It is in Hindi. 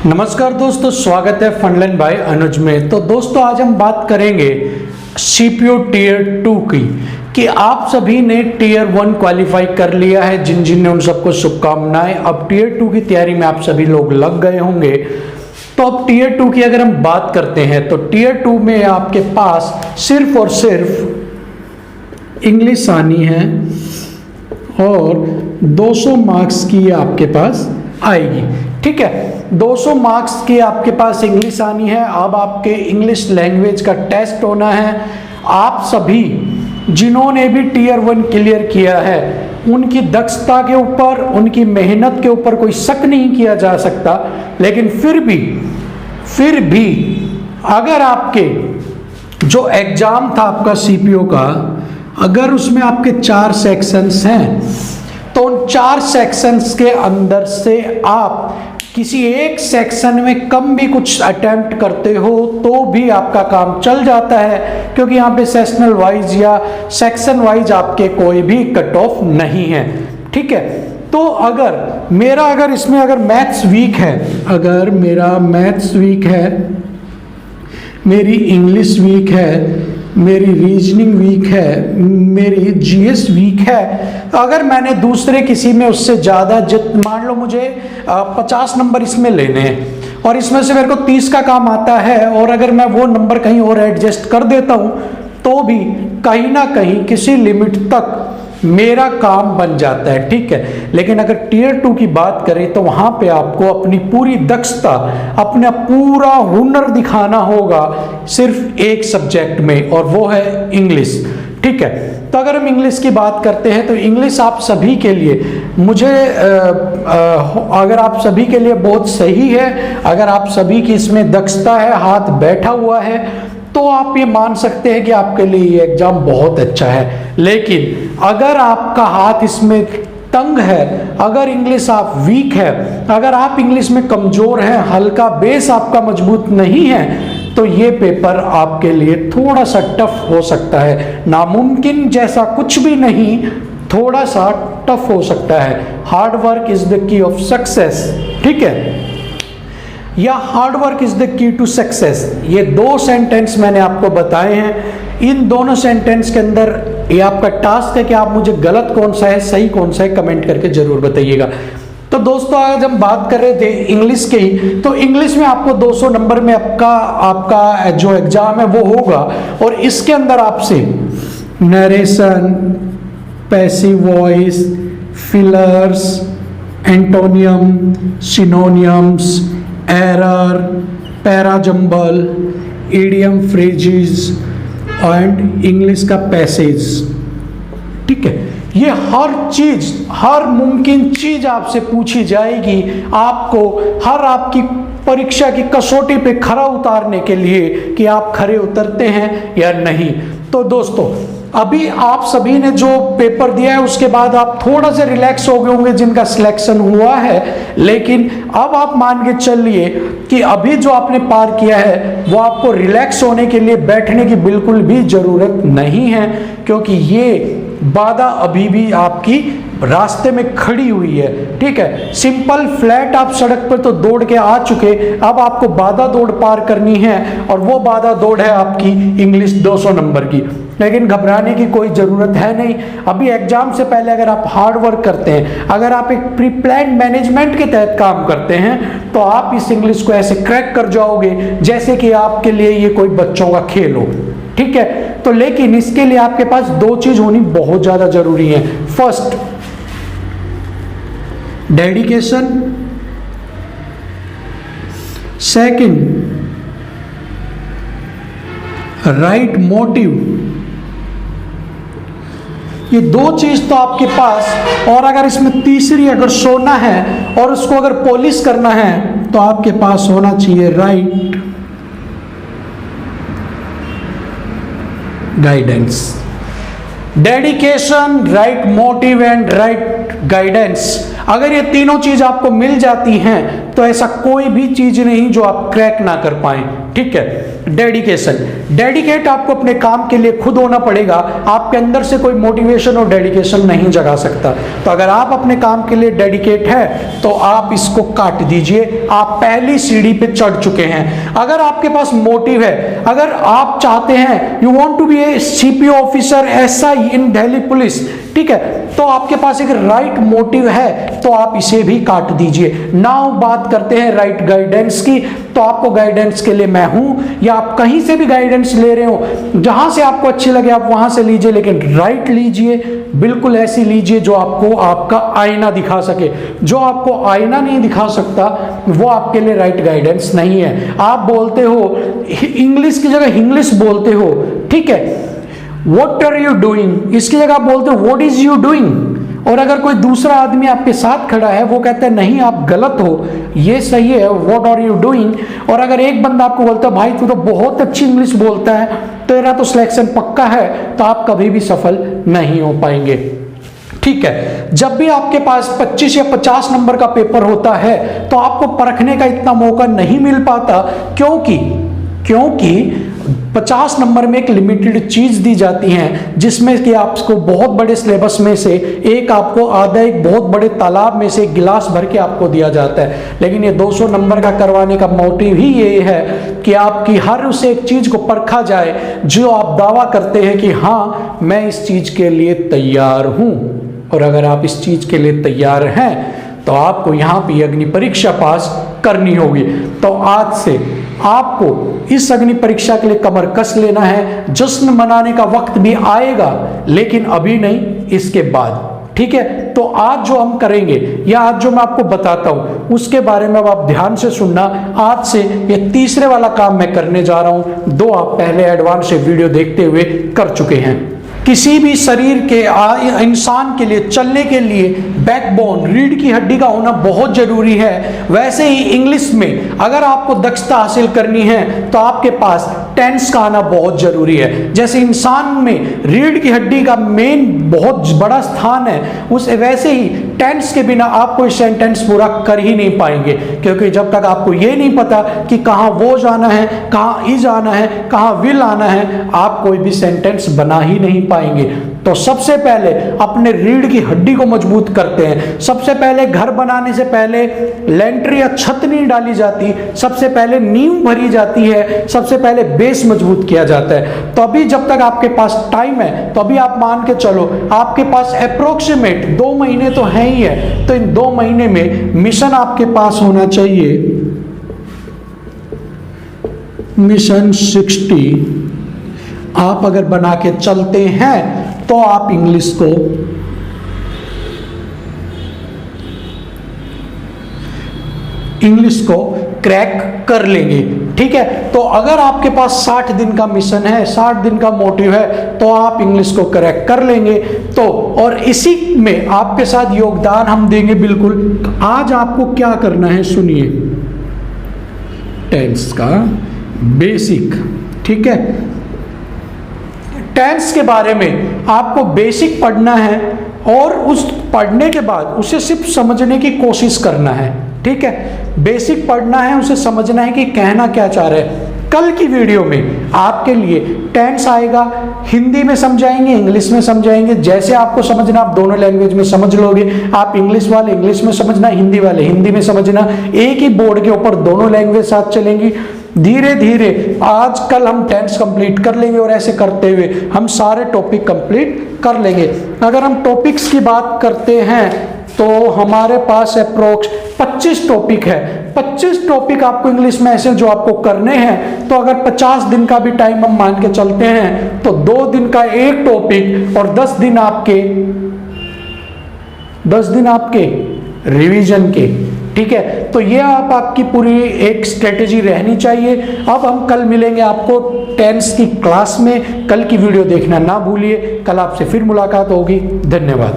नमस्कार दोस्तों, स्वागत है फनलाइन बाय अनुज में। तो दोस्तों आज हम बात करेंगे सीपीयू टीयर 2 की कि आप सभी ने टीयर 1 क्वालिफाई कर लिया है। जिन जिन ने उन सबको शुभकामनाएं। अब टीयर 2 की तैयारी में आप सभी लोग लग गए होंगे। तो अब टीयर 2 की अगर हम बात करते हैं तो टीयर 2 में आपके पास सिर्फ और सिर्फ इंग्लिश आनी है और 200 मार्क्स की आपके पास आएगी। ठीक है, 200 मार्क्स की आपके पास इंग्लिश आनी है। अब आपके इंग्लिश लैंग्वेज का टेस्ट होना है। आप सभी जिन्होंने भी टीयर 1 क्लियर किया है उनकी दक्षता के ऊपर, उनकी मेहनत के ऊपर कोई शक नहीं किया जा सकता। लेकिन फिर भी अगर आपके जो एग्जाम था आपका सीपीओ का, अगर उसमें आपके 4 सेक्शंस हैं तो उन 4 सेक्शंस के अंदर से आप किसी एक सेक्शन में कम भी कुछ अटेम्प्ट करते हो तो भी आपका काम चल जाता है, क्योंकि यहाँ पे सेशनल वाइज या सेक्शन वाइज आपके कोई भी कट ऑफ नहीं है। ठीक है, तो अगर इसमें मैथ्स वीक है, अगर मेरा मैथ्स वीक है, मेरी इंग्लिश वीक है, मेरी रीजनिंग वीक है, मेरी जीएस वीक है, अगर मैंने दूसरे किसी में उससे ज़्यादा मान लो मुझे 50 नंबर इसमें लेने हैं और इसमें से मेरे को 30 का काम आता है और अगर मैं वो नंबर कहीं और एडजस्ट कर देता हूँ तो भी कहीं ना कहीं किसी लिमिट तक मेरा काम बन जाता है। ठीक है, लेकिन अगर टीयर 2 की बात करें तो वहां पे आपको अपनी पूरी दक्षता, अपना पूरा हुनर दिखाना होगा सिर्फ एक सब्जेक्ट में, और वो है इंग्लिश। ठीक है, तो अगर हम इंग्लिश की बात करते हैं तो इंग्लिश आप सभी के लिए अगर आप सभी के लिए बहुत सही है, अगर आप सभी की इसमें दक्षता है, हाथ बैठा हुआ है, तो आप ये मान सकते हैं कि आपके लिए ये एग्जाम बहुत अच्छा है। लेकिन अगर आपका हाथ इसमें तंग है, अगर इंग्लिश आप वीक है, अगर आप इंग्लिश में कमजोर हैं, हल्का बेस आपका मजबूत नहीं है, तो ये पेपर आपके लिए थोड़ा सा टफ हो सकता है। नामुमकिन जैसा कुछ भी नहीं, थोड़ा सा टफ हो सकता है। Hard work is the key of success. ठीक है, या hard work is the key to success, ये 2 सेंटेंस मैंने आपको बताए हैं। इन दोनों सेंटेंस के अंदर ये आपका टास्क है कि आप मुझे गलत कौन सा है, सही कौन सा है, कमेंट करके जरूर बताइएगा। तो दोस्तों आज हम बात कर रहे थे इंग्लिश की, तो इंग्लिश में आपको 200 नंबर में आपका जो एग्जाम है वो होगा और इसके अंदर आपसे narration, passive voice, fillers, antonym, synonyms, error, parajumble, idiom phrases and English का पैसेज। ठीक है, ये हर चीज, हर मुमकिन चीज आपसे पूछी जाएगी, आपको हर आपकी परीक्षा की कसौटी पे खरा उतारने के लिए कि आप खरे उतरते हैं या नहीं। तो दोस्तों अभी आप सभी ने जो पेपर दिया है उसके बाद आप थोड़ा सा रिलैक्स हो गए होंगे जिनका सिलेक्शन हुआ है, लेकिन अब आप मान के चलिए कि अभी जो आपने पार किया है वो आपको रिलैक्स होने के लिए बैठने की बिल्कुल भी जरूरत नहीं है, क्योंकि ये बाधा अभी भी आपकी रास्ते में खड़ी हुई है। ठीक है, सिंपल फ्लैट आप सड़क पर तो दौड़ के आ चुके, अब आपको बाधा दौड़ पार करनी है और वो बाधा दौड़ है आपकी इंग्लिश 200 नंबर की। लेकिन घबराने की कोई ज़रूरत है नहीं। अभी एग्जाम से पहले अगर आप हार्ड वर्क करते हैं, अगर आप एक प्री प्लान मैनेजमेंट के तहत काम करते हैं, तो आप इस इंग्लिश को ऐसे क्रैक कर जाओगे जैसे कि आपके लिए ये कोई बच्चों का खेल हो। ठीक है, तो लेकिन इसके लिए आपके पास 2 चीज होनी बहुत ज़्यादा जरूरी है। First, dedication. Second, right motive. ये 2 चीज तो आपके पास, और अगर इसमें तीसरी अगर सोना है और उसको अगर पॉलिश करना है तो आपके पास होना चाहिए right guidance. Dedication, right motive and right guidance, अगर ये तीनों चीज आपको मिल जाती हैं तो ऐसा कोई भी चीज नहीं जो आप क्रैक ना कर पाए। ठीक है, डेडिकेशन। डेडिकेट आपको अपने काम के लिए खुद होना पड़ेगा, आपके अंदर से कोई मोटिवेशन और डेडिकेशन नहीं जगा सकता। तो अगर आप अपने काम के लिए डेडिकेट है तो आप इसको काट दीजिए, आप पहली सीढ़ी पे चढ़ चुके हैं। अगर आपके पास मोटिव है, अगर आप चाहते हैं you want to be a CPO officer, SI in Delhi police, ठीक है, तो आपके पास एक राइट मोटिव है तो आप इसे भी काट दीजिए। नाउ बात करते हैं राइट गाइडेंस की। तो आपको गाइडेंस के लिए मैं हूं, या आप कहीं से भी गाइडेंस ले रहे हो, जहां से आपको अच्छी लगे आप वहां से लीजिए, लेकिन राइट लीजिए, बिल्कुल ऐसी लीजिए जो आपको आपका आईना दिखा सके। जो आपको आईना नहीं दिखा सकता वो आपके लिए राइट गाइडेंस नहीं है। आप बोलते हो इंग्लिश की जगह इंग्लिश बोलते हो, ठीक है, What are you doing इसकी जगह आप बोलते हो What is you doing। और अगर कोई दूसरा आदमी आपके साथ खड़ा है वो कहता है नहीं आप गलत हो, ये सही है, What are you doing। और अगर एक बंदा आपको बोलता है भाई तू तो बहुत अच्छी इंग्लिश बोलता है, तेरा तो सिलेक्शन पक्का है, तो आप कभी भी सफल नहीं हो पाएंगे। ठीक है, जब भी आपके पास 25 या 50 नंबर का पेपर होता है तो आपको परखने का इतना मौका नहीं मिल पाता, क्योंकि 50 नंबर में एक लिमिटेड चीज दी जाती है, जिसमें कि आपको बहुत बड़े सिलेबस में से एक आपको आधा एक बहुत बड़े तालाब में से एक गिलास भर के आपको दिया जाता है। लेकिन ये 200 नंबर का करवाने का मोटिव ही ये है कि आपकी हर उस एक चीज को परखा जाए जो आप दावा करते हैं कि हाँ मैं इस चीज के लिए तैयार हूं। और अगर आप इस चीज के लिए तैयार हैं तो आपको यहाँ पे अग्नि परीक्षा पास करनी होगी। तो आज से आपको इस अग्नि परीक्षा के लिए कमर कस लेना है। जश्न मनाने का वक्त भी आएगा, लेकिन अभी नहीं, इसके बाद। ठीक है, तो आज जो हम करेंगे या आज जो मैं आपको बताता हूं उसके बारे में अब आप ध्यान से सुनना। आज से ये तीसरे वाला काम मैं करने जा रहा हूं, 2 आप पहले एडवांस से वीडियो देखते हुए कर चुके हैं। किसी भी शरीर के इंसान के लिए चलने के लिए बैकबोन, रीढ़ की हड्डी का होना बहुत जरूरी है। वैसे ही इंग्लिश में अगर आपको दक्षता हासिल करनी है तो आपके पास टेंस का आना बहुत जरूरी है। जैसे इंसान में रीढ़ की हड्डी का मेन बहुत बड़ा स्थान है, उस वैसे ही टेंस के बिना आप कोई सेंटेंस पूरा कर ही नहीं पाएंगे, क्योंकि जब तक आपको ये नहीं पता कि कहाँ वो जाना है, कहाँ इज आना है, कहाँ विल आना है, आप कोई भी सेंटेंस बना ही नहीं पाएंगे। तो सबसे पहले अपने रीढ़ की हड्डी को मजबूत करते हैं। सबसे पहले घर बनाने से पहले लेंटर या छत नहीं डाली जाती, सबसे पहले नींव भरी जाती है, सबसे पहले बेस मजबूत किया जाता है। तो अभी जब तक आपके पास टाइम है तो अभी आप मान के चलो आपके पास अप्रोक्सीमेट 2 महीने तो है ही है। तो इन 2 महीने में मिशन आपके पास होना चाहिए, मिशन 60 आप अगर बना के चलते हैं तो आप इंग्लिश को क्रैक कर लेंगे। ठीक है, तो अगर आपके पास 60 दिन का मिशन है, 60 दिन का मोटिव है, तो आप इंग्लिश को क्रैक कर लेंगे। तो और इसी में आपके साथ योगदान हम देंगे बिल्कुल। आज आपको क्या करना है सुनिए, टेंस का बेसिक। ठीक है, टेंस के बारे में आपको बेसिक पढ़ना है और उस पढ़ने के बाद उसे सिर्फ समझने की कोशिश करना है। ठीक है, बेसिक पढ़ना है, उसे समझना है कि कहना क्या चाह रहे हैं। कल की वीडियो में आपके लिए टेंस आएगा, हिंदी में समझाएंगे, इंग्लिश में समझाएंगे। जैसे आपको समझना आप दोनों लैंग्वेज में समझ लोगे। आप इंग्लिश वाले इंग्लिश में समझना, हिंदी वाले हिंदी में समझना। एक ही बोर्ड के ऊपर दोनों लैंग्वेज साथ चलेंगी। धीरे धीरे आज कल हम टेंस कंप्लीट कर लेंगे और ऐसे करते हुए हम सारे टॉपिक कंप्लीट कर लेंगे। अगर हम टॉपिक्स की बात करते हैं तो हमारे पास अप्रोक्स 25 टॉपिक है। 25 टॉपिक आपको इंग्लिश में ऐसे जो आपको करने हैं। तो अगर 50 दिन का भी टाइम हम मान के चलते हैं तो 2 दिन का एक टॉपिक और 10 दिन आपके रिवीजन के। ठीक है, तो ये आपकी पूरी एक स्ट्रेटेजी रहनी चाहिए। अब हम कल मिलेंगे आपको टेंस की क्लास में। कल की वीडियो देखना ना भूलिए। कल आपसे फिर मुलाकात होगी। धन्यवाद।